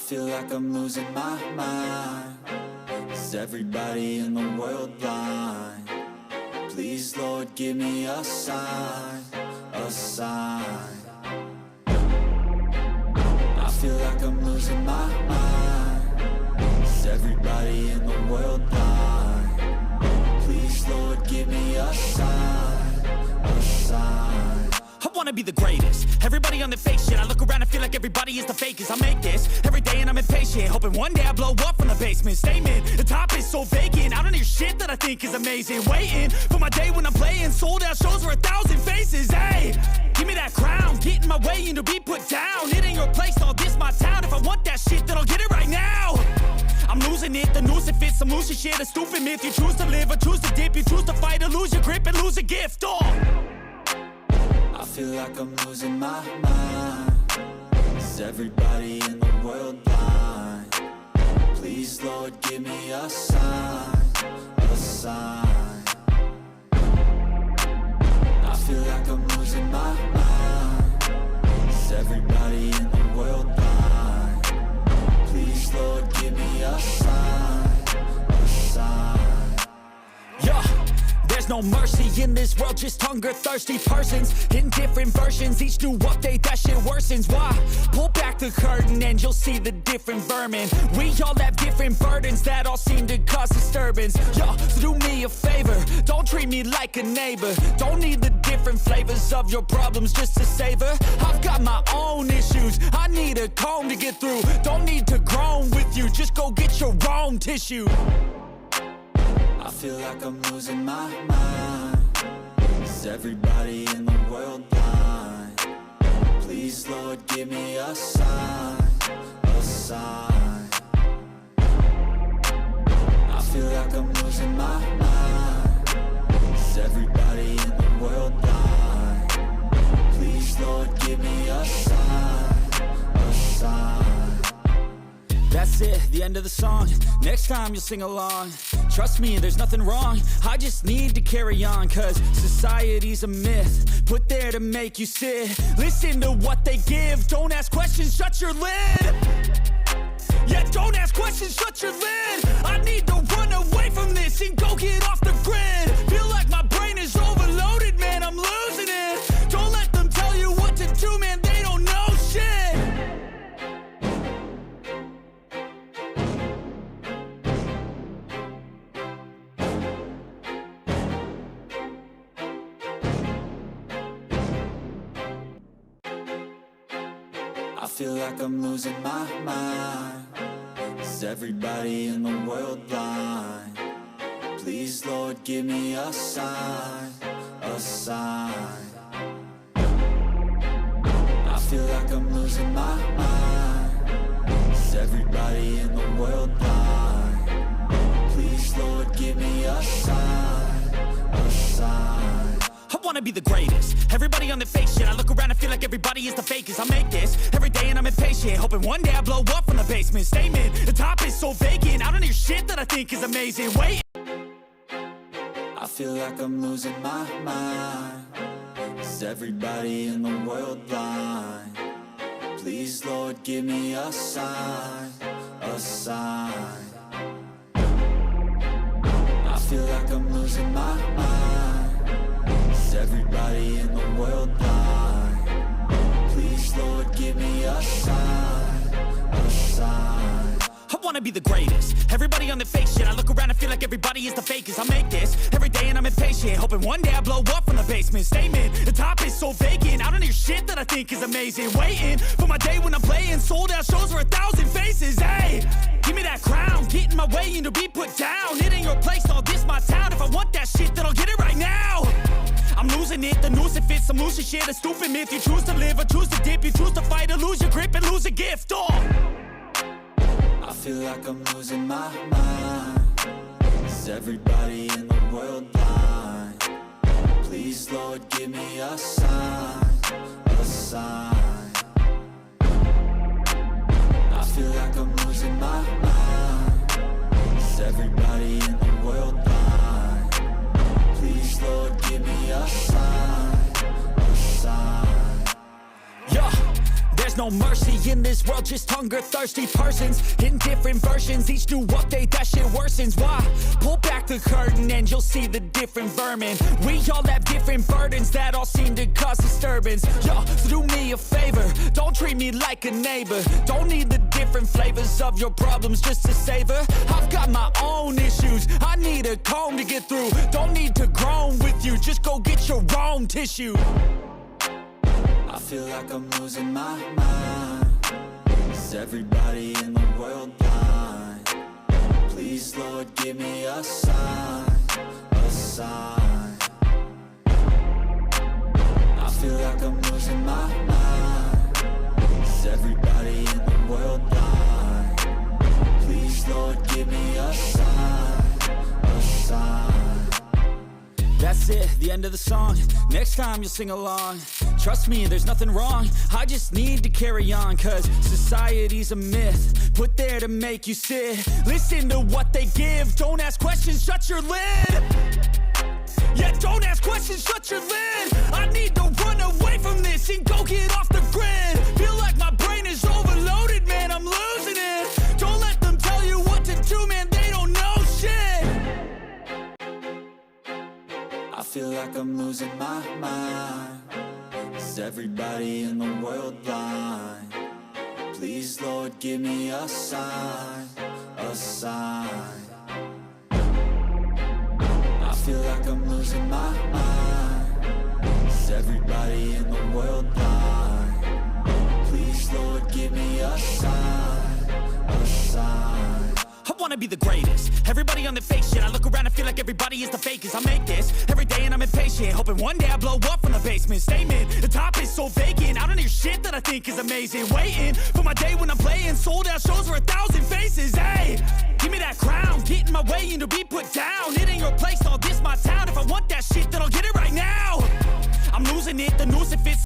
feel like I'm losing my mind. Is everybody in the world blind? Please, Lord, give me a sign, a sign. I feel like I'm losing my mind. Is everybody in the world blind? Please, Lord, give me a sign, a sign. I wanna be the greatest. Everybody on the fake shit. I look around and feel like everybody is the fakest. I make this every day and I'm impatient, hoping one day I blow up from the basement. Statement, the top is so vacant. I don't hear shit that I think is amazing. Waiting for my day when I'm playing sold out shows for 1,000 faces. Hey, give me that crown, get in my way and to be put down. It ain't your place, all this my town. If I want that shit, then I'll get it right now. I'm losing it, the noose it fits, some losing shit, a stupid myth. You choose to live or choose to dip, you choose to fight or lose your grip and lose a gift. I feel like I'm losing my mind. Is everybody in the world blind? Please, Lord, give me a sign, a sign. I feel like I'm losing my mind. Is everybody in the world blind? Please, Lord, give me a sign, a sign. Yeah. There's no mercy in this world, just hunger-thirsty persons in different versions. Each new update, that shit worsens. Why? Pull back the curtain and you'll see the different vermin. We all have different burdens that all seem to cause disturbance. Yo, so do me a favor, don't treat me like a neighbor. Don't need the different flavors of your problems just to savor. I've got my own issues, I need a comb to get through. Don't need to groan with you, just go get your own tissue. I feel like I'm losing my mind. Is everybody in the world blind? Please, Lord, give me a sign, a sign. I feel like I'm losing my mind. Is everybody in the world blind? Please, Lord, give me a sign, a sign. That's it, the end of the song. Next time you'll sing along. Trust me, there's nothing wrong. I just need to carry on, cause society's a myth put there to make you sit. Listen to what they give. Don't ask questions, shut your lid. Yeah, don't ask questions, shut your lid. I need to run away from this and go get off the grid. Feel like my brain is overloaded, man, I'm losing it. Don't let them tell you what to do, man, they don't know shit. I feel like I'm losing my mind. Is everybody in the world blind? Please, Lord, give me a sign, a sign. I feel like I'm losing my mind. Is everybody in the world blind? Please, Lord, give me a sign, a sign. I wanna be the greatest. Everybody on the fake shit. I look around and feel like everybody is the fakest. I make this every day and I'm impatient, hoping one day I blow up from the basement. Statement, the top is so vacant. I don't hear shit that I think is amazing. Wait, I feel like I'm losing my mind. Is everybody in the world blind? Please, Lord, give me a sign, a sign. I feel like I'm losing my mind. Is everybody in the world blind? Please, Lord, give me a sign, a sign. I wanna be the greatest. Everybody on the fake shit. I look around and feel like everybody is the fakest. I make this every day and I'm impatient, hoping one day I blow up from the basement. Statement, the top is so vacant. I don't hear shit that I think is amazing. Waiting for my day when I'm playing sold out shows for 1,000 faces. Hey, give me that crown, get in my way and to be put down. It ain't your place, all this my town. If I want that shit, then I'll get it right now. I'm losing it, the noose it fits, some losing shit, a stupid myth. You choose to live or choose to dip, you choose to fight or lose your grip and lose a gift. I feel like I'm losing my mind. Is everybody in the world blind? Please, Lord, give me a sign, a sign. I feel like I'm losing my mind. Is everybody in the world blind? Please, Lord, give me a sign, a sign. Yeah. there's no mercy in this world, just hunger-thirsty persons in different versions. Each new update, that shit worsens. Why? Pull back the curtain and you'll see the different vermin. We all have different burdens that all seem to cause disturbance. Yo, do me a favor, don't treat me like a neighbor. Don't need the different flavors of your problems just to savor. I've got my own issues, I need a comb to get through. Don't need to groan with you, just go get your own tissue. I feel like I'm losing my mind. Is everybody in the world blind? Please, Lord, give me a sign, a sign. I feel like I'm losing my mind. Is everybody in the world blind? Please, Lord, give me a sign, a sign. That's it, the end of the song. Next time you'll sing along. Trust me, there's nothing wrong. I just need to carry on, cause society's a myth put there to make you sit. Listen to what they give. Don't ask questions, shut your lid. Yeah, don't ask questions, shut your lid. I need to run away from this and go get off the grid. Feel like my brain is overloaded, man, I'm losing it. Don't let them tell you what to do, man, they don't know shit. I feel like I'm losing my mind. Is everybody in the world blind? Please, Lord, give me a sign, a sign. I feel like I'm losing my mind. Is everybody in the world blind? Please, Lord, give me a sign, a sign. I wanna be the greatest. Everybody on the fake shit. I look around and feel like everybody is the fakest. I make this every day and I'm impatient, hoping one day I blow up from the basement. Statement, the top is so vacant. I don't hear shit that I think is amazing. Waiting for my day when I'm playing sold out shows for 1,000 faces. Hey, give me that crown, get in my way and to be put down. It ain't your place, all this my town. If I want that shit, then I'll get it right now. I'm losing it, the noose it fits.